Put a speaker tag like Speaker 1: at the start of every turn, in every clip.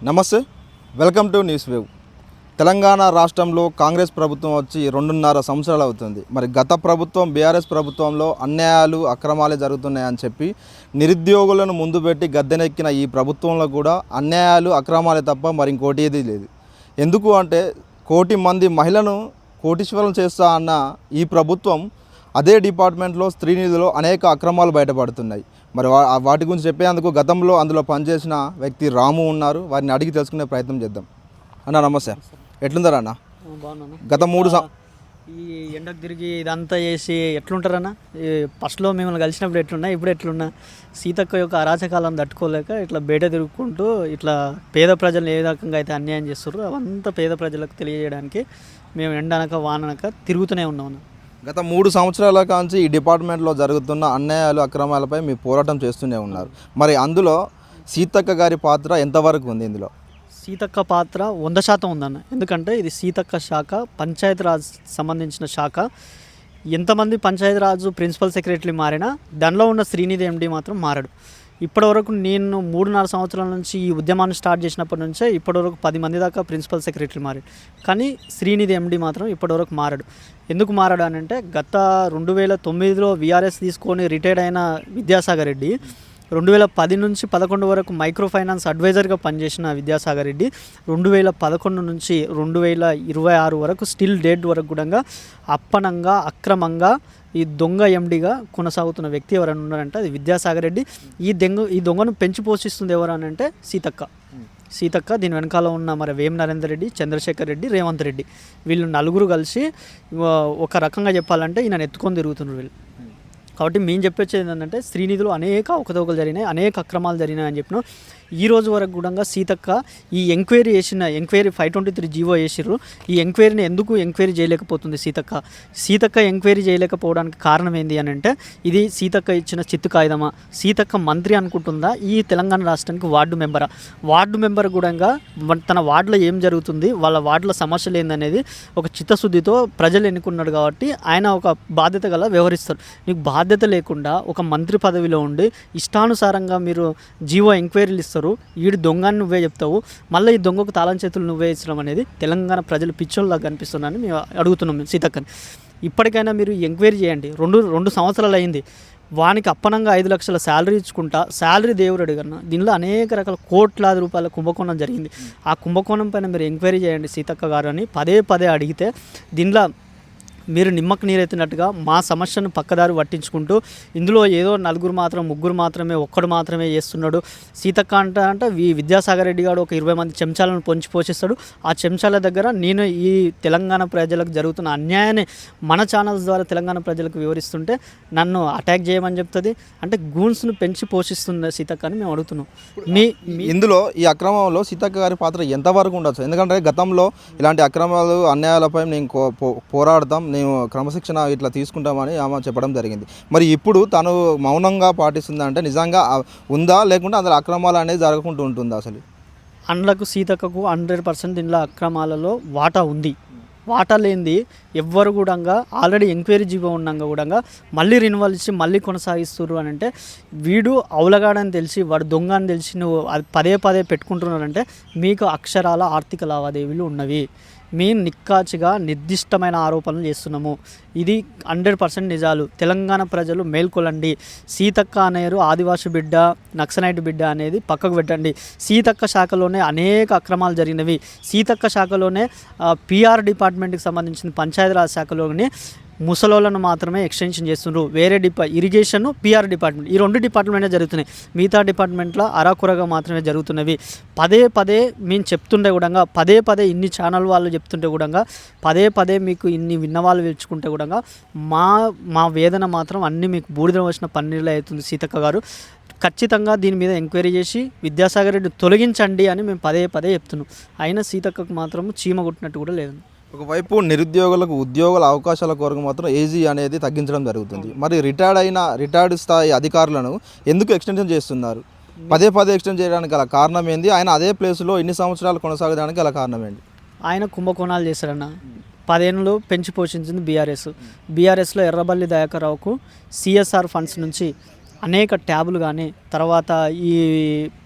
Speaker 1: నమస్తే, welcome to news wave. Telangana రాష్ట్రంలో కాంగ్రెస్ ప్రభుత్వం వచ్చి 2.5 సంవత్సరాలు అవుతుంది. మరి గత ప్రభుత్వం బీఆర్ఎస్ ప్రభుత్వంలో అన్యాయాలు అక్రమాలే జరుగుతున్నాయని చెప్పి నిరుద్యోగులను ముందు పెట్టి గద్దెనెక్కిన ఈ ప్రభుత్వంలో కూడా అన్యాయాలు అక్రమాలే తప్ప మరి ఇంకోటి ఏది లేదు. ఎందుకు అంటే 1 కోటి మంది మహిళను కోటీశ్వరం చేస్తా అన్న ఈ ప్రభుత్వం అదే డిపార్ట్మెంట్లో స్త్రీ నిధిలో అనేక అక్రమాలు బయటపడుతున్నాయి. మరి వాటి గురించి చెప్పేందుకు గతంలో అందులో పనిచేసిన వ్యక్తి రాము ఉన్నారు. వారిని అడిగి తెలుసుకునే ప్రయత్నం చేద్దాం. అన్న నమస్తే, ఎట్లుంటారా అన్న?
Speaker 2: బాగున్నాను.
Speaker 1: గత 3
Speaker 2: ఈ ఎండకు తిరిగి ఇదంతా చేసి ఎట్లుంటారన్న? ఫస్ట్లో మిమ్మల్ని కలిసినప్పుడు ఎట్లున్నా, ఇప్పుడు ఎట్లున్నా? సీతక్క యొక్క అరాచకాలను తట్టుకోలేక ఇట్లా బయట తిరుగుకుంటూ ఇట్లా పేద ప్రజలను ఏ రకంగా అయితే అన్యాయం చేస్తారో అవంతా పేద ప్రజలకు తెలియజేయడానికి మేము ఎండనక వాననక తిరుగుతూనే ఉన్నాం.
Speaker 1: గత 3 సంవత్సరాల కాంచి ఈ డిపార్ట్మెంట్లో జరుగుతున్న అన్యాయాలు అక్రమాలపై మీ పోరాటం చేస్తూనే ఉన్నారు. మరి అందులో సీతక్క గారి పాత్ర ఎంతవరకు ఉంది? ఇందులో
Speaker 2: సీతక్క పాత్ర 100% ఉందన్న. ఎందుకంటే ఇది సీతక్క శాఖ, పంచాయతీరాజ్ సంబంధించిన శాఖ. ఎంతమంది పంచాయతీరాజు ప్రిన్సిపల్ సెక్రటరీ మారినా దానిలో ఉన్న శ్రీనిధి ఎండి మాత్రం మారడు. ఇప్పటివరకు నేను 3.5 సంవత్సరాల నుంచి ఈ ఉద్యమాన్ని స్టార్ట్ చేసినప్పటి నుంచే ఇప్పటివరకు 10 మంది దాకా ప్రిన్సిపల్ సెక్రటరీ మారాడు. కానీ శ్రీనిధి ఎండి మాత్రం ఇప్పటివరకు మారడు. ఎందుకు మారడు అని అంటే గత 2009లో వీఆర్ఎస్ తీసుకొని రిటైర్డ్ అయిన విద్యాసాగర్ రెడ్డి 2010 నుంచి 11 వరకు మైక్రో ఫైనాన్స్ అడ్వైజర్గా పనిచేసిన విద్యాసాగర్ రెడ్డి 2011 నుంచి 2026 వరకు స్టిల్ డేట్ వరకు కూడా అప్పనంగా అక్రమంగా ఈ దొంగ ఎండిగా కొనసాగుతున్న వ్యక్తి ఎవరైనా ఉన్నారంటే అది విద్యాసాగర్ రెడ్డి. ఈ దొంగను పెంచి పోషిస్తుంది ఎవరు అని అంటే సీతక్క. దీని వెనకాల ఉన్న మరి వేం నరేందర్ రెడ్డి, చంద్రశేఖర్ రెడ్డి, రేవంత్ రెడ్డి, వీళ్ళు నలుగురు కలిసి ఒక రకంగా చెప్పాలంటే ఈయన ఎత్తుకొని తిరుగుతున్నారు వీళ్ళు. కాబట్టి మేము చెప్పొచ్చేది ఏంటంటే శ్రీనిధిలో అనేక అవకతవకలు జరిగినాయి, అనేక అక్రమాలు జరిగినాయి అని చెప్పిన ఈ రోజు వరకు కూడా సీతక్క ఈ ఎంక్వైరీ 523 జీవో వేసిర్రు. ఈ ఎంక్వైరీని ఎందుకు ఎంక్వైరీ చేయలేకపోతుంది సీతక్క ఎంక్వైరీ చేయలేకపోవడానికి కారణం ఏంది అని అంటే ఇది సీతక్క ఇచ్చిన చిత్తు కాగితమా? సీతక్క మంత్రి అనుకుంటుందా? ఈ తెలంగాణ రాష్ట్రానికి వార్డు మెంబర్ కూడా తన వార్డులో ఏం జరుగుతుంది, వాళ్ళ వార్డుల సమస్యలు ఏందనేది ఒక చిత్తశుద్ధితో ప్రజలు ఎన్నుకున్నాడు కాబట్టి ఆయన ఒక బాధ్యత గల వ్యవహరిస్తారు. నీకు బాధ్యత లేకుండా ఒక మంత్రి పదవిలో ఉండి ఇష్టానుసారంగా మీరు జీవో ఎంక్వైరీలు ఇస్తారు. ఈడు దొంగని నువ్వే చెప్తావు, మళ్ళీ ఈ దొంగకు తాళం చేతులు నువ్వే ఇచ్చడం అనేది తెలంగాణ ప్రజలు పిచ్చోళ్ళలాగా కనిపిస్తున్నారని మేము అడుగుతున్నాం సీతక్కని. ఇప్పటికైనా మీరు ఎంక్వైరీ చేయండి. 2 సంవత్సరాలు అయింది. వానికి అప్పనంగా 5 లక్షల శాలరీ ఇచ్చుకుంటా శాలరీ దేవుడు అడిగన్న. దీనిలో అనేక రకాల కోట్లాది రూపాయల కుంభకోణం జరిగింది. ఆ కుంభకోణం పైన మీరు ఎంక్వైరీ చేయండి సీతక్క గారు అని పదే అడిగితే దీనిలో మీరు నిమ్మకు నీరెత్తినట్టుగా మా సమస్యను పక్కదారి పట్టించుకుంటూ ఇందులో ఏదో 4 మాత్రం 3 మాత్రమే ఒక్కడు మాత్రమే చేస్తున్నాడు. సీతక్క అంటే విద్యాసాగర్ రెడ్డి గారు ఒక 20 మంది చెంచాలను పొంచి పోషిస్తాడు. ఆ చెంచాల దగ్గర నేను ఈ తెలంగాణ ప్రజలకు జరుగుతున్న అన్యాయాన్ని మన ఛానల్స్ ద్వారా తెలంగాణ ప్రజలకు వివరిస్తుంటే నన్ను అటాక్ చేయమని చెప్తుంది. అంటే గూన్స్ను పెంచి పోషిస్తుంది సీతక్క అని మేము అడుగుతున్నాం.
Speaker 1: ఇందులో ఈ అక్రమంలో సీతక్క గారి పాత్ర ఎంతవరకు ఉండొచ్చు? ఎందుకంటే గతంలో ఇలాంటి అక్రమాలు అన్యాయాలపై నేను పోరాడతాం, నేను క్రమశిక్షణ ఇట్లా తీసుకుంటామని ఆమె చెప్పడం జరిగింది. మరి ఇప్పుడు తను మౌనంగా పాటిస్తుందా అంటే నిజంగా ఉందా, లేకుంటే అందులో అక్రమాలు అనేది జరగకుండా ఉంటుందా? అసలు
Speaker 2: అండ్లకు సీతక్కకు 100% దీనిలో అక్రమాలలో వాటా ఉంది. వాటా లేనిది ఎవ్వరు కూడా ఆల్రెడీ ఎంక్వైరీ జీవో ఉన్నాక కూడా మళ్ళీ రిన్వాల్ ఇచ్చి మళ్ళీ కొనసాగిస్తున్నారు అని అంటే వీడు అవులగాడని తెలిసి వాడు దొంగ అని తెలిసి నువ్వు అది పదే పెట్టుకుంటున్నారంటే మీకు అక్షరాల ఆర్థిక లావాదేవీలు ఉన్నవి. మేము నిక్కాచిగా నిర్దిష్టమైన ఆరోపణలు చేస్తున్నాము. ఇది 100% నిజాలు. తెలంగాణ ప్రజలు మేల్కొలండి. సీతక్క అనేరు ఆదివాసి బిడ్డ, నక్సలైట్ బిడ్డ అనేది పక్కకు పెట్టండి. సీతక్క శాఖలోనే అనేక అక్రమాలు జరిగినవి. సీతక్క శాఖలోనే పిఆర్ డిపార్ట్మెంట్కి సంబంధించిన పంచాయతీరాజ్ శాఖలోనే ముసలోళ్ళను మాత్రమే ఎక్స్టెన్షన్ చేస్తున్నారు. వేరే ఇరిగేషన్, పిఆర్ డిపార్ట్మెంట్, ఈ 2 డిపార్ట్మెంటే జరుగుతున్నాయి. మిగతా డిపార్ట్మెంట్లో అరాకురగా మాత్రమే జరుగుతున్నవి. పదే మేము చెప్తుంటే కూడా పదే ఇన్ని ఛానల్ వాళ్ళు చెప్తుంటే కూడా పదే మీకు ఇన్ని విన్నవాళ్ళు పిలుచుకుంటే కూడా మా వేదన మాత్రం అన్నీ మీకు బూడిద వచ్చిన పన్నీరులో అవుతుంది. సీతక్క గారు ఖచ్చితంగా దీని మీద ఎంక్వైరీ చేసి విద్యాసాగర్ రెడ్డి తొలగించండి అని మేము పదే చెప్తున్నాం. అయినా సీతక్కకు మాత్రం చీమ కొట్టినట్టు కూడా లేదు.
Speaker 1: ఒకవైపు నిరుద్యోగులకు ఉద్యోగాల అవకాశాల కొరకు మాత్రం ఏజీ అనేది తగ్గించడం జరుగుతుంది. మరి రిటైర్డ్ స్థాయి అధికారులను ఎందుకు ఎక్స్టెన్షన్ చేస్తున్నారు? పదే ఎక్స్టెండ్ చేయడానికి గల కారణం ఏంది? ఆయన అదే ప్లేస్లో ఇన్ని సంవత్సరాలు కొనసాగడానికి గల కారణం ఏంటి?
Speaker 2: ఆయన కుంభకోణాలు చేశారన్న. 10 ఏళ్ళు పెంచి పోషించింది బీఆర్ఎస్లో ఎర్రబల్లి దయాకర్రావుకు సిఎస్ఆర్ ఫండ్స్ నుంచి అనేక ట్యాబులు కానీ తర్వాత ఈ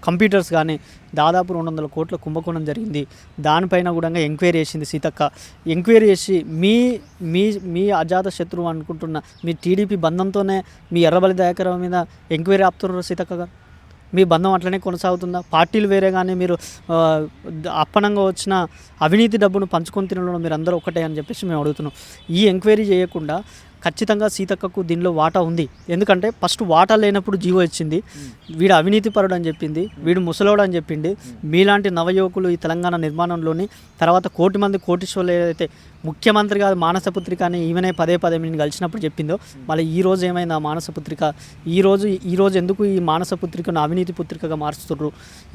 Speaker 2: కంప్యూటర్స్ కానీ దాదాపు 200 కోట్ల కుంభకోణం జరిగింది. దానిపైన కూడా ఎంక్వైరీ చేసింది సీతక్క. ఎంక్వైరీ చేసి మీ మీ మీ అజాత శత్రువు అనుకుంటున్న మీ టీడీపీ బంధంతోనే మీ ఎర్రబలి దయాకర్ మీద ఎంక్వైరీ ఆపుతున్నారు సీతక్క గారు. మీ బంధం అట్లనే కొనసాగుతుందా? పార్టీలు వేరే కానీ మీరు అప్పనంగా వచ్చిన అవినీతి డబ్బును పంచుకొని తినడంలో మీరు అందరూ ఒకటే అని చెప్పేసి మేము అడుగుతున్నాం. ఈ ఎంక్వైరీ చేయకుండా ఖచ్చితంగా సీతక్కకు దీనిలో వాటా ఉంది. ఎందుకంటే ఫస్ట్ వాటా లేనప్పుడు జీవో ఇచ్చింది, వీడు అవినీతి పరుడు అని చెప్పింది, వీడు ముసలోడు అని చెప్పింది. మీలాంటి నవయువకులు ఈ తెలంగాణ నిర్మాణంలోని తర్వాత 1 కోటి మంది కోటీశ్వర్లు ఏదైతే ముఖ్యమంత్రి కాదు మానసపుత్రిక అని ఈమెనే పదే నేను కలిసినప్పుడు చెప్పిందో, మళ్ళీ ఈ రోజు ఏమైంది ఆ మానసపుత్రిక? ఈరోజు ఎందుకు ఈ మానసపుత్రికను అవినీతి పుత్రికగా మార్చుతుర్రు?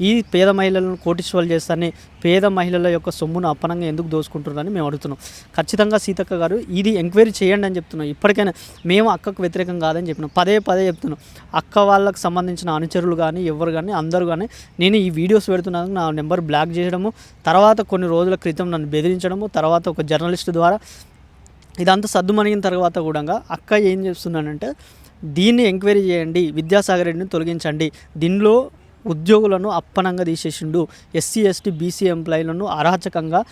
Speaker 2: ఈ పేద మహిళలను కోటీశ్వర్లు చేస్తారని పేద మహిళల యొక్క సొమ్మును అప్పనంగా ఎందుకు దోసుకుంటున్నారని మేము అడుగుతున్నాం. ఖచ్చితంగా సీతక్క గారు ఇది ఎంక్వైరీ చేయండి అని చెప్తున్నాం. ఇప్పటికైనా మేము అక్కకు వ్యతిరేకం కాదని చెప్పినాం, పదే చెప్తున్నాం. అక్క వాళ్ళకు సంబంధించిన అనుచరులు కానీ ఎవరు కానీ అందరూ కానీ నేను ఈ వీడియోస్ పెడుతున్నాను, నా నెంబర్ బ్లాక్ చేయడము, తర్వాత కొన్ని రోజుల క్రితం నన్ను బెదిరించడము, తర్వాత ఒక జర్నలిస్ట్ ద్వారా ఇదంతా సద్దుమణిగిన తర్వాత కూడా అక్క ఏం చేస్తున్నానంటే దీన్ని ఎంక్వైరీ చేయండి, విద్యాసాగర్ రెడ్డిని తొలగించండి, దీనిలో ఉద్యోగులను అప్పనంగా తీసేసిండు, ఎస్సీ ఎస్టీ బీసీ ఎంప్లాయీలను అరాచకంగా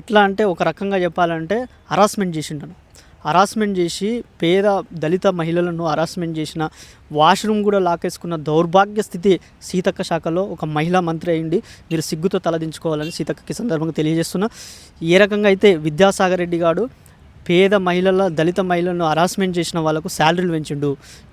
Speaker 2: ఎట్లా అంటే ఒక రకంగా చెప్పాలంటే హరాస్మెంట్ చేసిండను. హరాస్మెంట్ చేసి పేద దళిత మహిళలను హరాస్మెంట్ చేసిన, వాష్రూమ్ కూడా లాకేసుకున్న దౌర్భాగ్య స్థితి సీతక్క శాఖలో ఒక మహిళా మంత్రి అయ్యింది. మీరు సిగ్గుతో తలదించుకోవాలని సీతక్కకి సందర్భంగా తెలియజేస్తున్నా. ఏ రకంగా అయితే విద్యాసాగర్ రెడ్డి గారు పేద మహిళల దళిత మహిళలను హరాస్మెంట్ చేసిన వాళ్ళకు శాలరీలు పెంచిండు,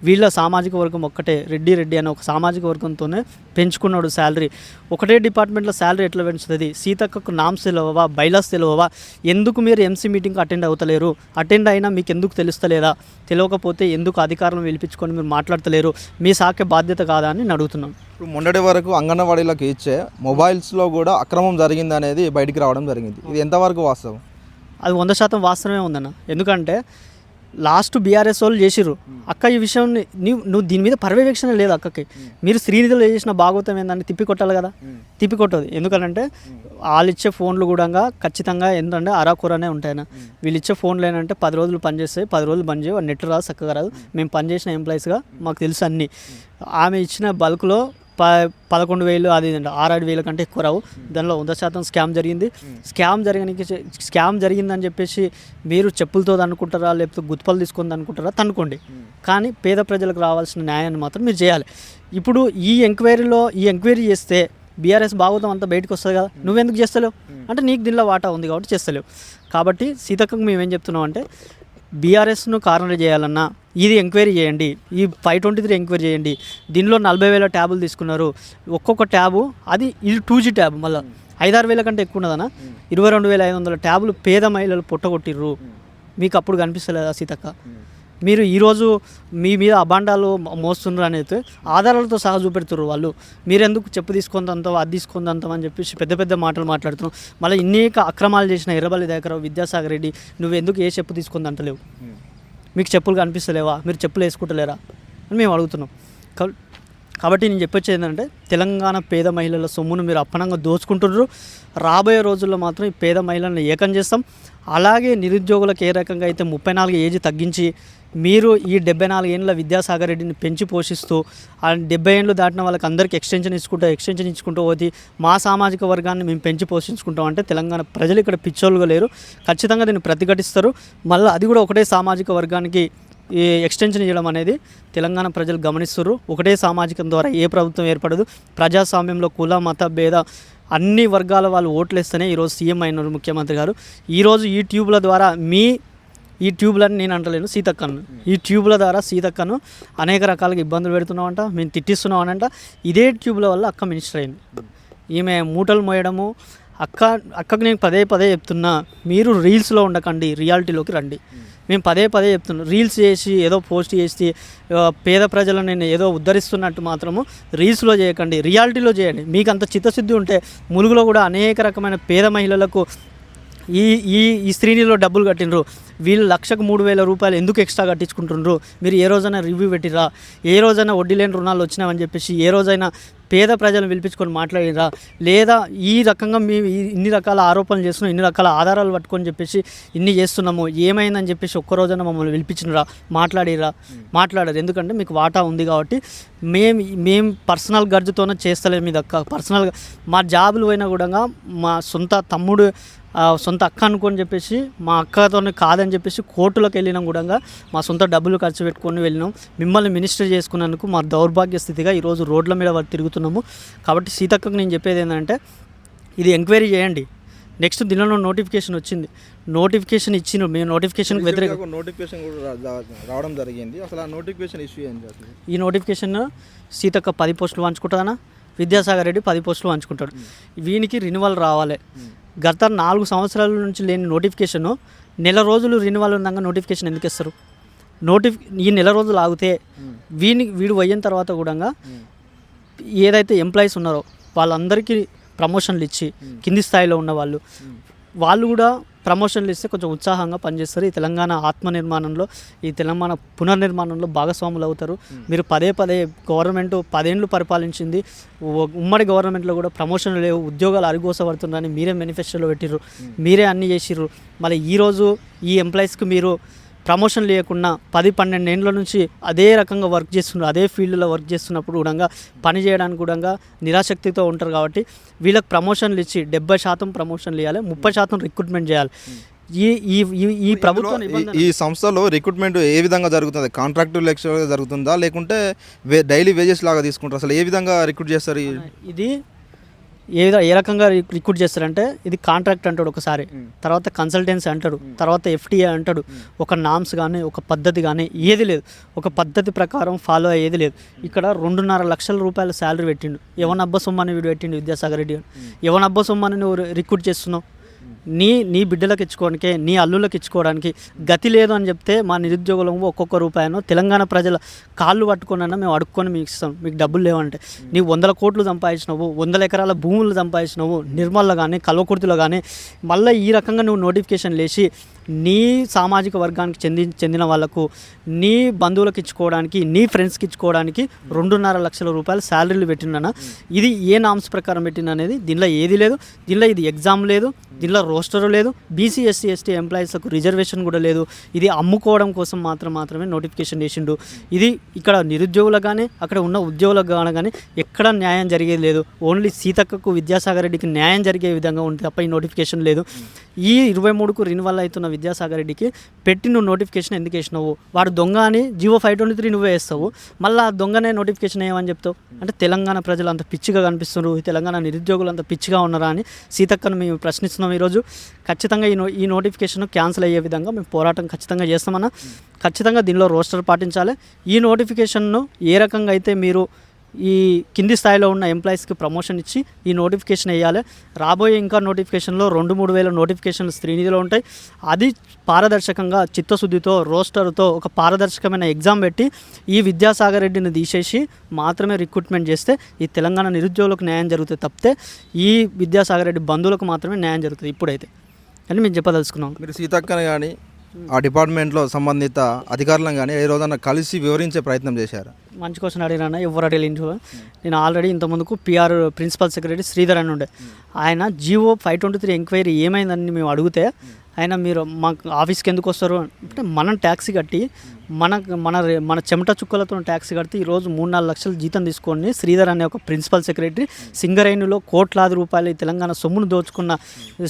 Speaker 2: వీళ్ళ సామాజిక వర్గం ఒక్కటే రెడ్డి అనే ఒక సామాజిక వర్గంతోనే పెంచుకున్నాడు శాలరీ. ఒకటే డిపార్ట్మెంట్లో శాలరీ ఎట్లా పెంచుతుంది? సీతక్కకు నామ్స్ తెలియవా, బైలాస్ తెలియవా? ఎందుకు మీరు ఎంసీ మీటింగ్కి అటెండ్ అవుతలేరు? అటెండ్ అయినా మీకు ఎందుకు తెలుస్తలేదా? తెలియకపోతే ఎందుకు అధికారులను పిలిపించుకొని మీరు మాట్లాడతలేరు? మీ శాఖ బాధ్యత కాదా అని నేను అడుగుతున్నాను.
Speaker 1: ఇప్పుడు మొన్నటి వరకు అంగన్వాడీలకు ఇచ్చే మొబైల్స్లో కూడా అక్రమం జరిగింది అనేది బయటికి రావడం జరిగింది. ఇది ఎంతవరకు వాస్తవం?
Speaker 2: అది 100% వాస్తవమే ఉందన్న. ఎందుకంటే లాస్ట్ బీఆర్ఎస్ వాళ్ళు చేసిర్రు. అక్క ఈ విషయం నువ్వు దీని మీద పర్యవేక్షణ లేదు అక్కకి. మీరు శ్రీనిధిలో చేసిన భాగవతం ఏంటంటే తిప్పికొట్టాలి కదా, తిప్పికొట్టదు. ఎందుకంటే వాళ్ళు ఇచ్చే ఫోన్లు కూడా ఖచ్చితంగా ఏంటంటే అరాకొరనే ఉంటాయన్న. వీళ్ళు ఇచ్చే ఫోన్లు ఏంటంటే 10 రోజులు పనిచేస్తాయి, 10 రోజులు బంద్ చేయవు, నెట్ రాదు, చక్కగా రాదు. మేము పనిచేసిన ఎంప్లాయీస్గా మాకు తెలుసు అన్నీ. ఆమె ఇచ్చిన బల్క్లో 11,000 అది 6,000 కంటే ఎక్కువ రావు. దానిలో 100% స్కామ్ జరిగింది. స్కామ్ జరిగిందని చెప్పేసి మీరు చెప్పులతో అనుకుంటారా, లేకపోతే గుత్పలు తీసుకుంది అనుకుంటారా, తనుకోండి. కానీ పేద ప్రజలకు రావాల్సిన న్యాయాన్ని మాత్రం మీరు చేయాలి. ఇప్పుడు ఈ ఎంక్వైరీ చేస్తే బీఆర్ఎస్ భాగవతం అంతా బయటకు వస్తుంది కదా, నువ్వెందుకు చేస్తలేవు అంటే నీకు దీనిలో వాటా ఉంది కాబట్టి చేస్తలేవు. కాబట్టి సీతక్కకు మేమేం చెప్తున్నాం అంటే బీఆర్ఎస్ను కార్నర్ చేయాలన్నా ఇది ఎంక్వైరీ చేయండి, ఈ 523 ఎంక్వైరీ చేయండి. దీనిలో 40,000 ట్యాబులు తీసుకున్నారు. ఒక్కొక్క ట్యాబు ఇది 2G ట్యాబ్, మళ్ళీ 5-6 కంటే ఎక్కువ ఉన్నదన్న. 22,500 ట్యాబులు పేద మహిళలు పొట్టగొట్టిర్రు. మీకు అప్పుడు కనిపిస్తలేదా సీతక్క? మీరు ఈరోజు మీ మీద అబాండాలు మోస్తున్నారు అనేది ఆధారాలతో సహా చూపెడుతున్నారు వాళ్ళు. మీరెందుకు చెప్పు తీసుకుందంతావు, అది తీసుకుందంతావు అని చెప్పేసి పెద్ద మాటలు మాట్లాడుతున్నావు. మళ్ళీ ఇన్నేక అక్రమాలు చేసిన ఎర్రబల్లి దయాకర్, విద్యాసాగర్ రెడ్డి, నువ్వు ఎందుకు ఏ చెప్పు తీసుకుందంటలేవు? మీకు చెప్పులు కనిపిస్తలేవా? మీరు చెప్పులు వేసుకుంటలేరా అని మేము అడుగుతున్నాం. కాబట్టి నేను చెప్పొచ్చేది ఏంటంటే తెలంగాణ పేద మహిళల సొమ్మును మీరు అప్పనంగా దోచుకుంటున్నారు. రాబోయే రోజుల్లో మాత్రం ఈ పేద మహిళలను ఏకం చేస్తాం. అలాగే నిరుద్యోగులకు ఏ రకంగా అయితే 34 ఏజ్ తగ్గించి మీరు ఈ 74 ఏళ్ళ విద్యాసాగర్ రెడ్డిని పెంచి పోషిస్తూ ఆ 70 ఏళ్ళు దాటిన వాళ్ళకి అందరికీ ఎక్స్టెన్షన్ ఇచ్చుకుంటూ పోతే మా సామాజిక వర్గాన్ని మేము పెంచి పోషించుకుంటాం అంటే తెలంగాణ ప్రజలు ఇక్కడ పిచ్చోళ్ళుగా లేరు. ఖచ్చితంగా దీన్ని ప్రతిఘటిస్తారు. మళ్ళీ అది కూడా ఒకటే సామాజిక వర్గానికి ఈ ఎక్స్టెన్షన్ ఇవ్వడం అనేది తెలంగాణ ప్రజలు గమనిస్తున్నారు. ఒకటే సామాజికం ద్వారా ఏ ప్రభుత్వం ఏర్పడదు. ప్రజాస్వామ్యంలో కుల మత భేద అన్ని వర్గాల వాళ్ళు ఓట్లేస్తేనే ఈరోజు సీఎం అయినారు ముఖ్యమంత్రి గారు. ఈరోజు ఈ ట్యూబ్ల ద్వారా ఈ ట్యూబ్లని నేను అంటలేను, సీతక్కను, ఈ ట్యూబ్ల ద్వారా సీతక్కను అనేక రకాలుగా ఇబ్బందులు పెడుతున్నామంట, మేము తిట్టిస్తున్నామనంట. ఇదే ట్యూబ్ల వల్ల అక్క మినిస్టర్ అయింది. ఈమె మూటలు మోయడము. అక్కకు నేను పదే చెప్తున్నా, మీరు రీల్స్లో ఉండకండి, రియాలిటీలోకి రండి. మేము పదే చెప్తున్నాం. రీల్స్ చేసి ఏదో పోస్ట్ చేసి పేద ప్రజలను నేను ఏదో ఉద్ధరిస్తున్నట్టు మాత్రము రీల్స్లో చేయకండి, రియాలిటీలో చేయండి. మీకు అంత చిత్తశుద్ధి ఉంటే ములుగులో కూడా అనేక రకమైన పేద మహిళలకు ఈ శ్రేణిలో డబ్బులు కట్టినరు. వీళ్ళు 1,03,000 రూపాయలు ఎందుకు ఎక్స్ట్రా కట్టించుకుంటున్నారు? మీరు ఏ రోజైనా రివ్యూ పెట్టిరా? ఏ రోజైనా వడ్డీ లేని రుణాలు వచ్చినామని చెప్పేసి ఏ రోజైనా పేద ప్రజలను పిలిపించుకొని మాట్లాడిరా, లేదా ఈ రకంగా మేము ఇన్ని రకాల ఆరోపణలు చేస్తున్నాం, ఇన్ని రకాల ఆధారాలు పట్టుకొని చెప్పేసి ఇన్ని చేస్తున్నాము, ఏమైందని చెప్పేసి ఒక్కరోజున మమ్మల్ని పిలిపించినరా, మాట్లాడారు. ఎందుకంటే మీకు వాటా ఉంది కాబట్టి మేము పర్సనల్ గర్జుతోనే చేస్తలేము. ఇది పర్సనల్గా మా జాబులు పోయినా కూడా మా సొంత తమ్ముడు సొంత అక్క అనుకొని చెప్పేసి మా అక్కతో కాదని చెప్పేసి కోర్టులకు వెళ్ళినాం కూడా, మా సొంత డబ్బులు ఖర్చు పెట్టుకొని వెళ్ళినాం. మిమ్మల్ని మినిస్టర్ చేసుకున్నందుకు మా దౌర్భాగ్య స్థితిగా ఈరోజు రోడ్ల మీద తిరుగుతున్నాము. కాబట్టి సీతక్కకు నేను చెప్పేది ఏంటంటే ఇది ఎంక్వైరీ చేయండి. నెక్స్ట్ దినంలో నోటిఫికేషన్ వచ్చింది, నోటిఫికేషన్ ఇచ్చిన మేము నోటిఫికేషన్కి వ్యతిరేకంగా
Speaker 1: నోటిఫికేషన్ కూడా రావడం జరిగింది. అసలు ఆ నోటిఫికేషన్ ఇష్యూ ఏంటి?
Speaker 2: ఈ నోటిఫికేషన్ సీతక్క 10 పోస్టులు పంచుకుంటుందన్నా, విద్యాసాగర్ రెడ్డి 10 పోస్టులు పంచుకుంటాడు. వీనికి రినివల్ రావాలి. గత 4 సంవత్సరాల నుంచి లేని నోటిఫికేషను నెల రోజులు రినివల్ ఉన్నాక నోటిఫికేషన్ ఎందుకు ఇస్తారు? ఈ నెల రోజులు ఆగితే వీడు పోయిన తర్వాత కూడా ఏదైతే ఎంప్లాయీస్ ఉన్నారో వాళ్ళందరికీ ప్రమోషన్లు ఇచ్చి కింది స్థాయిలో ఉన్న వాళ్ళు కూడా ప్రమోషన్లు ఇస్తే కొంచెం ఉత్సాహంగా పనిచేస్తారు. ఈ తెలంగాణ ఆత్మనిర్మాణంలో, ఈ తెలంగాణ పునర్నిర్మాణంలో భాగస్వాములు అవుతారు. మీరు పదే గవర్నమెంట్ 10 ఏళ్ళు పరిపాలించింది, ఉమ్మడి గవర్నమెంట్లో కూడా ప్రమోషన్లు లేవు, ఉద్యోగాలు అరిగోసపడుతున్నారని మీరే మేనిఫెస్టోలో పెట్టిర్రు, మీరే అన్నీ చేసిర్రు. మళ్ళీ ఈరోజు ఈ ఎంప్లాయీస్కి మీరు ప్రమోషన్ లేకుండా 10-12 ఏళ్ళ నుంచి అదే రకంగా వర్క్ చేస్తున్నారు, అదే ఫీల్డ్లో వర్క్ చేస్తున్నప్పుడు కూడా పని చేయడానికి కూడా నిరాశక్తితో ఉంటారు. కాబట్టి వీళ్ళకి ప్రమోషన్లు ఇచ్చి 70% ప్రమోషన్లు ఇవ్వాలి, 30% రిక్రూట్మెంట్ చేయాలి. ఈ ప్రభుత్వం
Speaker 1: ఈ సంస్థలో రిక్రూట్మెంట్ ఏ విధంగా జరుగుతుంది? కాంట్రాక్ట్ లెక్చర్గా జరుగుతుందా, లేకుంటే డైలీ వేజెస్ లాగా తీసుకుంటారు? అసలు ఏ విధంగా రిక్రూట్ చేస్తారు?
Speaker 2: ఇది ఏ రకంగా రిక్రూట్ చేస్తారంటే, ఇది కాంట్రాక్ట్ అంటాడు ఒకసారి, తర్వాత కన్సల్టెన్సీ అంటాడు, తర్వాత FTA అంటాడు. ఒక నామ్స్ కానీ ఒక పద్ధతి కానీ ఏది లేదు, ఒక పద్ధతి ప్రకారం ఫాలో అయ్యేది లేదు. ఇక్కడ 2.5 లక్షల రూపాయల శాలరీ పెట్టిండు. ఎవరిని అబ్బ సొమ్మని వీడు పెట్టిండు విద్యాసాగర్ రెడ్డి. ఎవరిని అబ్బ సొమ్మని నువ్వు రిక్రూట్ చేస్తున్నావు? నీ బిడ్డలకు ఇచ్చుకోవడానికి, నీ అల్లులకు ఇచ్చుకోవడానికి గతి లేదు అని చెప్తే మా నిరుద్యోగులకు ఒక్కొక్క రూపాయను తెలంగాణ ప్రజల కాళ్ళు పట్టుకున్నా మేము అడుక్కొని మీకు ఇస్తాం. మీకు డబ్బులు లేవంటే నీ 100 కోట్లు సంపాదించినావు, 100 ఎకరాల భూములు సంపాదించినావు, నిర్మల్లో కానీ కల్వకుర్తిలో కానీ. మళ్ళీ ఈ రకంగా నువ్వు నోటిఫికేషన్ లేచి నీ సామాజిక వర్గానికి చెందిన వాళ్ళకు, నీ బంధువులకు ఇచ్చుకోవడానికి, నీ ఫ్రెండ్స్కి ఇచ్చుకోవడానికి 2.5 లక్షల రూపాయలు శాలరీలు పెట్టిండనా? ఇది ఏ నామ్స్ ప్రకారం పెట్టింది అనేది దీనిలో ఏది లేదు. దీనిలో ఇది ఎగ్జామ్ లేదు, దీనిలో రోస్టర్ లేదు, BC SC ST ఎంప్లాయీస్లకు రిజర్వేషన్ కూడా లేదు. ఇది అమ్ముకోవడం కోసం మాత్రమే నోటిఫికేషన్ చేసిండు. ఇది ఇక్కడ నిరుద్యోగులకు కానీ అక్కడ ఉన్న ఉద్యోగులకు కానీ ఎక్కడ న్యాయం జరిగేది లేదు. ఓన్లీ సీతక్కకు, విద్యాసాగర్ రెడ్డికి న్యాయం జరిగే విధంగా ఉంది తప్ప ఈ నోటిఫికేషన్ లేదు. ఈ 23కు రినివల్ అవుతున్న విద్యాసాగర్ రెడ్డికి పెట్టి నువ్వు నోటిఫికేషన్ ఎందుకు వేసినావు? వాడు దొంగ అని జీవో 523 నువ్వే వేస్తావు, మళ్ళీ ఆ దొంగనే నోటిఫికేషన్ ఏమని చెప్తావు? అంటే తెలంగాణ ప్రజలు అంత పిచ్చిగా కనిపిస్తున్నారు, తెలంగాణ నిరుద్యోగులు అంత పిచ్చిగా ఉన్నారా అని సీతక్కను మేము ప్రశ్నిస్తున్నాం. ఈరోజు ఖచ్చితంగా ఈ నోటిఫికేషన్ క్యాన్సిల్ అయ్యే విధంగా మేము పోరాటం ఖచ్చితంగా చేస్తామన్నా. ఖచ్చితంగా దీనిలో రోస్టర్ పాటించాలి. ఈ నోటిఫికేషన్ను ఏ రకంగా అయితే మీరు ఈ కింది స్థాయిలో ఉన్న ఎంప్లాయీస్కి ప్రమోషన్ ఇచ్చి ఈ నోటిఫికేషన్ వేయాలి. రాబోయే ఇంకా నోటిఫికేషన్లో 2-3 వేల నోటిఫికేషన్లు శ్రీనిధిలో ఉంటాయి. అది పారదర్శకంగా చిత్తశుద్ధితో రోస్టర్తో ఒక పారదర్శకమైన ఎగ్జామ్ పెట్టి ఈ విద్యాసాగర్ రెడ్డిని తీసేసి మాత్రమే రిక్రూట్మెంట్ చేస్తే ఈ తెలంగాణ నిరుద్యోగులకు న్యాయం జరుగుతుంది తప్పితే ఈ విద్యాసాగర్ రెడ్డి బంధువులకు మాత్రమే న్యాయం జరుగుతుంది ఇప్పుడైతే అని మేము చెప్పదలుచుకున్నాం.
Speaker 1: మీరు సీతక్కని కానీ ఆ డిపార్ట్మెంట్లో సంబంధిత అధికారులను కానీ ఏ రోజన్నా కలిసి వివరించే ప్రయత్నం చేశారు?
Speaker 2: మంచి క్వశ్చన్ అడిగినా, ఎవరు అడిగిన నేను ఆల్రెడీ ఇంతకుముందుకు PR ప్రిన్సిపల్ సెక్రటరీ శ్రీధర్ అని ఉండే, ఆయన GO 523 ఎంక్వైరీ ఏమైందని మేము అడిగితే ఆయన మీరు మాకు ఆఫీస్కి ఎందుకు వస్తారు అంటే, మనం ట్యాక్సీ కట్టి మన చెమట చుక్కలతో ట్యాక్సీ కడితే ఈరోజు 3-4 లక్షల జీతం తీసుకొని శ్రీధర్ అనే ఒక ప్రిన్సిపల్ సెక్రటరీ సింగరేణిలో కోట్లాది రూపాయలు ఈ తెలంగాణ సొమ్మును దోచుకున్న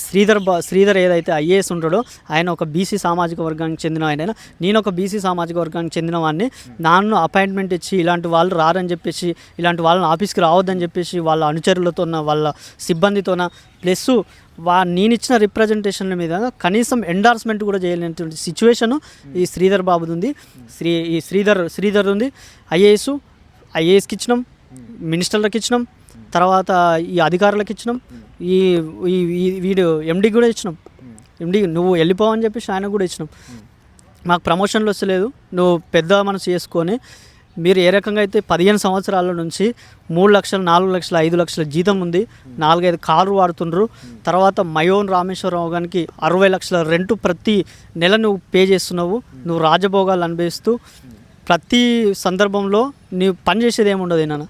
Speaker 2: శ్రీధర్ ఏదైతే IAS ఉంటాడో ఆయన ఒక BC సామాజిక వర్గానికి చెందిన ఆయన. నేను ఒక BC సామాజిక వర్గానికి చెందిన వాడిని. నన్ను అపాయింట్మెంట్ ఇచ్చి ఇలాంటి వాళ్ళు రారని చెప్పేసి, ఇలాంటి వాళ్ళని ఆఫీస్కి రావద్దని చెప్పేసి వాళ్ళ అనుచరులతోన, వాళ్ళ సిబ్బందితోన, ప్లస్ నేను ఇచ్చిన రిప్రజెంటేషన్ల మీద కనీసం ఎండార్స్మెంట్ కూడా చేయలేనటువంటి సిచ్యువేషను ఈ శ్రీధర్ బాబుది ఉంది. ఈ శ్రీధర్ ఉంది. ఐఏఎస్కి ఇచ్చినాం, మినిస్టర్లకు ఇచ్చినాం, తర్వాత ఈ అధికారులకు ఇచ్చినాం, వీడు MD కూడా ఇచ్చినాం. MD నువ్వు వెళ్ళిపోవని చెప్పేసి ఆయన కూడా ఇచ్చినాం. మాకు ప్రమోషన్లు వస్తలేదు, నువ్వు పెద్ద మనసు చేసుకొని మీరు ఏ రకంగా అయితే 15 సంవత్సరాల నుంచి 3 లక్షలు, 4 లక్షలు, 5 లక్షల జీతం ఉంది, 4-5 కార్లు వాడుతుండ్రు, తర్వాత మయోన్ రామేశ్వరరావు గారికి 60 లక్షల రెంటు ప్రతి నెల నువ్వు పే చేస్తున్నావు, నువ్వు రాజభోగాలు అనుభవిస్తూ ప్రతి సందర్భంలో నీవు పని చేసేది ఏముండదు. నాన్న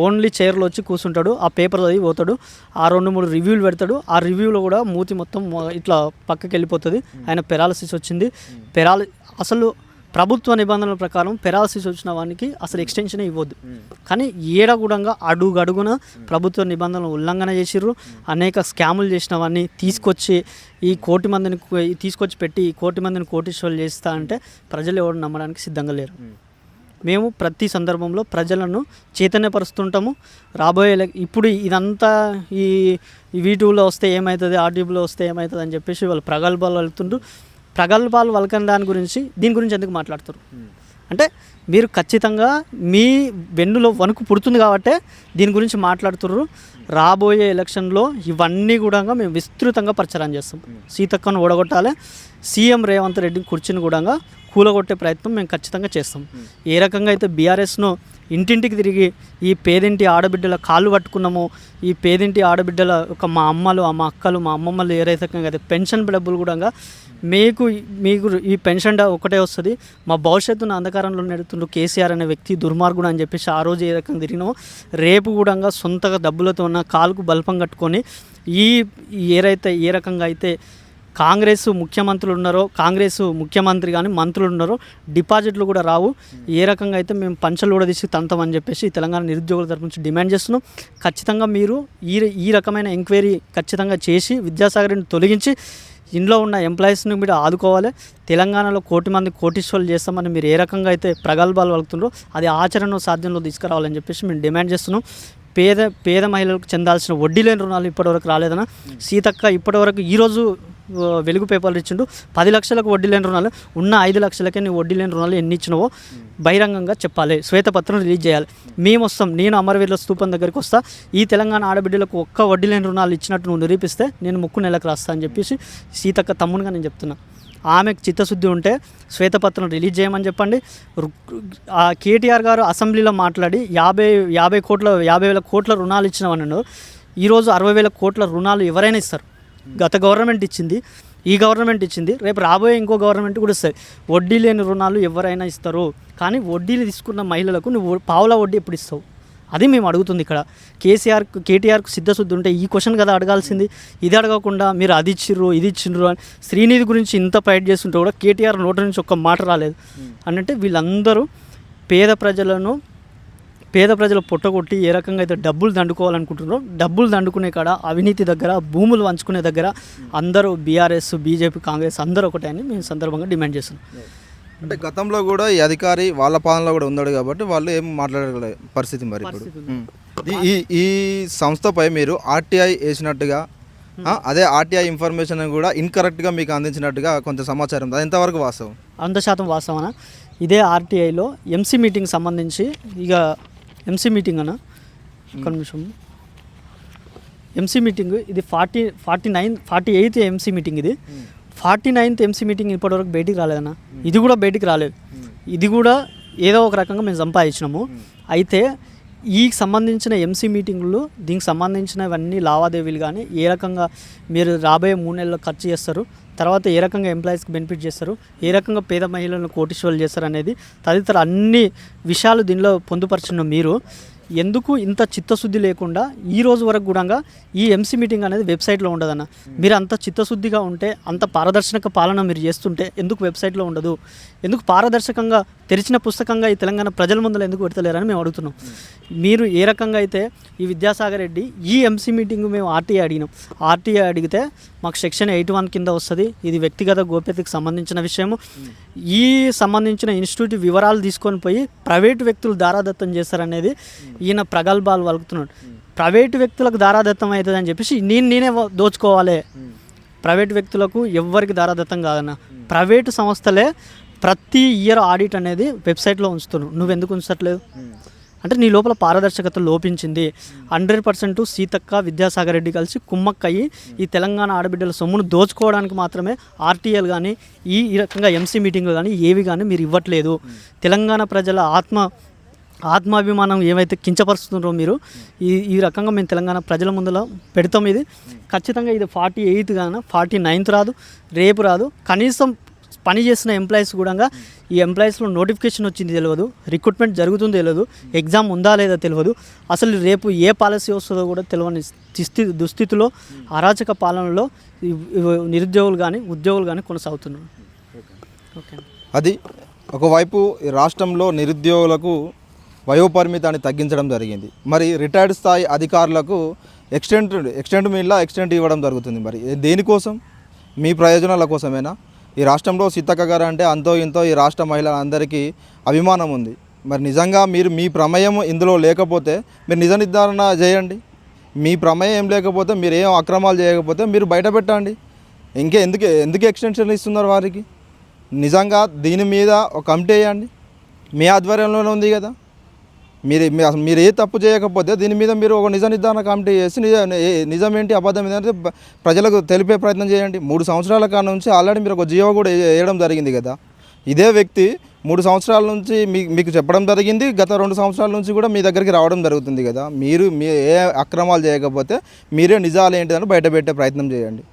Speaker 2: ఓన్లీ చైర్లో వచ్చి కూర్చుంటాడు, ఆ పేపర్ చదివి పోతాడు, ఆ 2-3 రివ్యూలు పెడతాడు. ఆ రివ్యూలో కూడా మూతి మొత్తం ఇట్లా పక్కకి వెళ్ళిపోతుంది. ఆయన పెరాలసిస్ వచ్చింది. అసలు ప్రభుత్వ నిబంధనల ప్రకారం పెరాలసిస్ వచ్చిన వానికి అసలు ఎక్స్టెన్షన్ ఇవ్వద్దు. కానీ ఏడగూడంగా అడుగడుగున ప్రభుత్వ నిబంధనలు ఉల్లంఘన చేసిర్రు. అనేక స్కాములు చేసిన వాడిని తీసుకొచ్చి ఈ 1 కోటి మందిని తీసుకొచ్చి పెట్టి ఈ 1 కోటి మందిని కోటీశ్వరులు చేస్తా అంటే ప్రజలు ఎవరు నమ్మడానికి సిద్ధంగా లేరు. మేము ప్రతి సందర్భంలో ప్రజలను చైతన్యపరుస్తుంటాము. రాబోయే ఇప్పుడు ఇదంతా ఈ వీటిలో వస్తే ఏమవుతుంది, ఆర్టీవీలో వస్తే ఏమవుతుంది అని చెప్పేసి వాళ్ళు ప్రగల్భాలు వెళ్తుండ్రు. ప్రగల్భాలు వలకని దీని గురించి ఎందుకు మాట్లాడుతారు అంటే మీరు ఖచ్చితంగా మీ వెన్నులో వణుకు పుడుతుంది కాబట్టే దీని గురించి మాట్లాడుతుర్రు. రాబోయే ఎలక్షన్లో ఇవన్నీ కూడా మేము విస్తృతంగా ప్రచారం చేస్తాం. సీతక్కను ఓడగొట్టాలి, సీఎం రేవంత్ రెడ్డి కుర్చీని కూడా కూలగొట్టే ప్రయత్నం మేము ఖచ్చితంగా చేస్తాం. ఏ రకంగా అయితే బీఆర్ఎస్ను ఇంటింటికి తిరిగి ఈ పేదింటి ఆడబిడ్డల కాళ్ళు పట్టుకున్నామో, ఈ పేదింటి ఆడబిడ్డల మా అమ్మలు, మా అక్కలు, మా అమ్మమ్మలు ఏ రకంగా అయితే పెన్షన్ డబ్బులు కూడా మీకు ఈ పెన్షన్ ఒకటే వస్తుంది, మా భవిష్యత్తును అంధకారంలో నెడుతుండ్రు కేసీఆర్ అనే వ్యక్తి దుర్మార్గుడు అని చెప్పేసి ఆ రోజు ఏ రకంగా తిరిగినామో రేపు కూడా సొంతగా డబ్బులతో ఉన్న కాలుకు బల్పం కట్టుకొని ఏ రకంగా అయితే కాంగ్రెస్ ముఖ్యమంత్రులు ఉన్నారో, కాంగ్రెస్ ముఖ్యమంత్రి కానీ మంత్రులు ఉన్నారో డిపాజిట్లు కూడా రావు. ఏ రకంగా అయితే మేము పంచలు కూడా తీసి తంతామని చెప్పేసి తెలంగాణ నిరుద్యోగుల తరపు నుంచి డిమాండ్ చేస్తున్నాం. ఖచ్చితంగా మీరు ఈ రకమైన ఎంక్వైరీ ఖచ్చితంగా చేసి విద్యాసాగర్ని తొలగించి ఇంట్లో ఉన్న ఎంప్లాయీస్ని మీరు ఆదుకోవాలి. తెలంగాణలో 1 కోటి మంది కోటీశ్వరులు చేస్తామని మీరు ఏ రకంగా అయితే ప్రగల్భాలు వలుకుతుండ్రో అది ఆచరణ సాధ్యంలో తీసుకురావాలని చెప్పేసి మేము డిమాండ్ చేస్తున్నాం. పేద మహిళలకు చెందాల్సిన వడ్డీ లేని రుణాలు ఇప్పటివరకు రాలేదన్న సీతక్క ఇప్పటివరకు ఈరోజు వెలుగు పేపర్లు ఇచ్చిండు. 10 లక్షలకు వడ్డీ లేని రుణాలు ఉన్న 5 లక్షలకే నీ వడ్డీ లేని రుణాలు ఎన్ని ఇచ్చినావో బహిరంగంగా చెప్పాలి, శ్వేతపత్రం రిలీజ్ చేయాలి. మేము వస్తాం, నేను అమరవీరుల స్తూపం దగ్గరికి వస్తా, ఈ తెలంగాణ ఆడబిడ్డలకు ఒక్క వడ్డీ లేని రుణాలు ఇచ్చినట్టు నువ్వు నిరూపిస్తే నేను ముక్కు నెలకు రాస్తా అని చెప్పేసి సీతక్క తమ్మునిగా నేను చెప్తున్నా. ఆమెకు చిత్తశుద్ధి ఉంటే శ్వేతపత్రం రిలీజ్ చేయమని చెప్పండి. కేటీఆర్ గారు అసెంబ్లీలో మాట్లాడి 50,000 కోట్ల రుణాలు ఇచ్చినామన్నాడు. ఈరోజు 60,000 కోట్ల రుణాలు ఎవరైనా ఇస్తారు. గత గవర్నమెంట్ ఇచ్చింది, ఈ గవర్నమెంట్ ఇచ్చింది, రేపు రాబోయే ఇంకో గవర్నమెంట్ కూడా ఇస్తుంది. వడ్డీ లేని రుణాలు ఎవరైనా ఇస్తారు. కానీ వడ్డీలు తీసుకున్న మహిళలకు నువ్వు పావుల వడ్డీ ఎప్పుడు ఇస్తావు? అది మేము అడుగుతుంది ఇక్కడ. కేటీఆర్కు సిద్ధశుద్ధి ఉంటే ఈ క్వశ్చన్ కదా అడగాల్సింది. ఇది అడగకుండా మీరు అది ఇచ్చిర్రు ఇది ఇచ్చిండ్రు అని శ్రీనిధి గురించి ఇంత ఫైట్ చేస్తుంటే కూడా కేటీఆర్ నోటి నుంచి ఒక్క మాట రాలేదు అంటే వీళ్ళందరూ పేద ప్రజల పొట్టగొట్టి ఏ రకంగా అయితే డబ్బులు దండుకోవాలనుకుంటున్నారో, డబ్బులు దండుకునే కాడ అవినీతి దగ్గర, భూములు వంచుకునే దగ్గర అందరూ బీఆర్ఎస్, బీజేపీ, కాంగ్రెస్ అందరూ ఒకటే అని మేము సందర్భంగా డిమాండ్ చేస్తున్నాం.
Speaker 1: అంటే గతంలో కూడా ఈ అధికారి వాళ్ళ పాలనలో కూడా ఉన్నాడు కాబట్టి వాళ్ళు ఏం మాట్లాడగల పరిస్థితి మరి ఇప్పుడు ఈ సంస్థపై మీరు ఆర్టీఐ వేసినట్టుగా అదే ఆర్టీఐ ఇన్ఫర్మేషన్ కూడా ఇన్కరెక్ట్గా మీకు అందించినట్టుగా కొంత సమాచారం, అది ఎంతవరకు వాస్తవం?
Speaker 2: 100% వాస్తవనా? ఇదే ఆర్టీఐలో ఎంసీ మీటింగ్ సంబంధించి ఎంసీ మీటింగ్ అన్న ఒక నిమిషం, ఎంసీ మీటింగ్ ఇది 48th ఎంసీ మీటింగ్, ఇది 49th ఎంసీ మీటింగ్ ఇప్పటివరకు బయటికి రాలేదన్న. ఇది కూడా బయటికి రాలేదు. ఇది కూడా ఏదో ఒక రకంగా మేము సంపాదించినాము. అయితే ఈ సంబంధించిన ఎంసీ మీటింగులు, దీనికి సంబంధించినవన్నీ లావాదేవీలు కానీ ఏ రకంగా మీరు రాబోయే 3 నెలల్లో ఖర్చు చేస్తారు, తర్వాత ఏ రకంగా ఎంప్లాయీస్కి బెనిఫిట్ చేస్తారు, ఏ రకంగా పేద మహిళలను కోటీశ్వరులు చేస్తారు అనేది తదితర అన్ని విషయాలు దీనిలో పొందుపరిచిన మీరు ఎందుకు ఇంత చిత్తశుద్ధి లేకుండా ఈ రోజు వరకు కూడా ఈ ఎంసీ మీటింగ్ అనేది వెబ్సైట్లో ఉండదన్న. మీరు అంత చిత్తశుద్ధిగా ఉంటే, అంత పారదర్శక పాలన మీరు చేస్తుంటే ఎందుకు వెబ్సైట్లో ఉండదు? ఎందుకు పారదర్శకంగా తెరిచిన పుస్తకంగా ఈ తెలంగాణ ప్రజల ముందర ఎందుకు పెడతలేరని మేము అడుగుతున్నాం. మీరు ఏ రకంగా అయితే ఈ విద్యాసాగర్ రెడ్డి ఈ ఎంసీ మీటింగ్ మేము ఆర్టీఐ అడిగినాం, ఆర్టీఐ అడిగితే మాకు సెక్షన్ 81 కింద వస్తుంది, ఇది వ్యక్తిగత గోప్యతకు సంబంధించిన విషయము, ఈ సంబంధించిన ఇన్స్టిట్యూట్ వివరాలు తీసుకొని పోయి ప్రైవేటు వ్యక్తులు దారాదత్తం చేస్తారనేది ఈయన ప్రగల్భాలు వలుకుతున్నాడు. ప్రైవేటు వ్యక్తులకు దారాదత్తం అవుతుంది అని చెప్పేసి నేనే దోచుకోవాలి. ప్రైవేటు వ్యక్తులకు ఎవ్వరికి దారాదత్తం కాదన్న. ప్రైవేటు సంస్థలే ప్రతి ఇయర్ ఆడిట్ అనేది వెబ్సైట్లో ఉంచుతున్నావు, నువ్వెందుకు ఉంచట్లేదు? అంటే నీ లోపల పారదర్శకత లోపించింది. 100% సీతక్క, విద్యాసాగర్ రెడ్డి కలిసి కుమ్మక్కయ్యి ఈ తెలంగాణ ఆడబిడ్డల సొమ్మును దోచుకోవడానికి మాత్రమే ఆర్టీఎల్ కానీ ఈ రకంగా ఎంసీ మీటింగ్లు కానీ ఏవి కానీ మీరు ఇవ్వట్లేదు. తెలంగాణ ప్రజల ఆత్మాభిమానం ఏవైతే కించపరుస్తున్నారో మీరు ఈ రకంగా మేము తెలంగాణ ప్రజల ముందులో పెడతాం. ఇది ఖచ్చితంగా ఇది 48th కానీ 49th రాదు, రేపు రాదు, కనీసం పని చేస్తున్న ఎంప్లాయీస్ కూడా ఈ ఎంప్లాయీస్లో నోటిఫికేషన్ వచ్చింది తెలియదు, రిక్రూట్మెంట్ జరుగుతుందో తెలియదు, ఎగ్జామ్ ఉందా లేదా తెలియదు, అసలు రేపు ఏ పాలసీ వస్తుందో కూడా తెలియని దుస్థితిలో అరాచక పాలనలో నిరుద్యోగులు కానీ ఉద్యోగులు కానీ కొనసాగుతున్నారు. ఓకే,
Speaker 1: అది ఒకవైపు ఈ రాష్ట్రంలో నిరుద్యోగులకు వయోపరిమితాన్ని తగ్గించడం జరిగింది. మరి రిటైర్డ్ స్థాయి అధికారులకు ఎక్స్టెంట్ మీలా ఎక్స్టెంట్ ఇవ్వడం జరుగుతుంది. మరి దేనికోసం? మీ ప్రయోజనాల కోసమేనా? ఈ రాష్ట్రంలో సీతక్క గారు అంటే అంతో ఇంతో ఈ రాష్ట్ర మహిళలందరికీ అభిమానం ఉంది. మరి నిజంగా మీరు మీ ప్రమేయం ఇందులో లేకపోతే మీరు నిజ నిర్ధారణ చేయండి. మీ ప్రమేయం ఏం లేకపోతే మీరు ఏం అక్రమాలు చేయకపోతే మీరు బయట పెట్టండి. ఎందుకు ఎక్స్టెన్షన్ ఇస్తున్నారు వారికి? నిజంగా దీని మీద ఒక కమిటీ వేయండి. మీ ఆధ్వర్యంలోనే ఉంది కదా. మీరు ఏ తప్పు చేయకపోతే దీని మీద మీరు ఒక నిజ నిర్ధారణ కమిటీ చేసి నిజమేంటి అబద్ధం ఏంటంటే ప్రజలకు తెలిపే ప్రయత్నం చేయండి. 3 సంవత్సరాల కాడ నుంచి ఆల్రెడీ మీరు ఒక జియో కూడా వేయడం జరిగింది కదా. ఇదే వ్యక్తి 3 సంవత్సరాల నుంచి మీకు చెప్పడం జరిగింది. గత 2 సంవత్సరాల నుంచి కూడా మీ దగ్గరికి రావడం జరుగుతుంది కదా. మీరు ఏ అక్రమాలు చేయకపోతే మీరే నిజాలు ఏంటిదని బయట పెట్టే ప్రయత్నం చేయండి.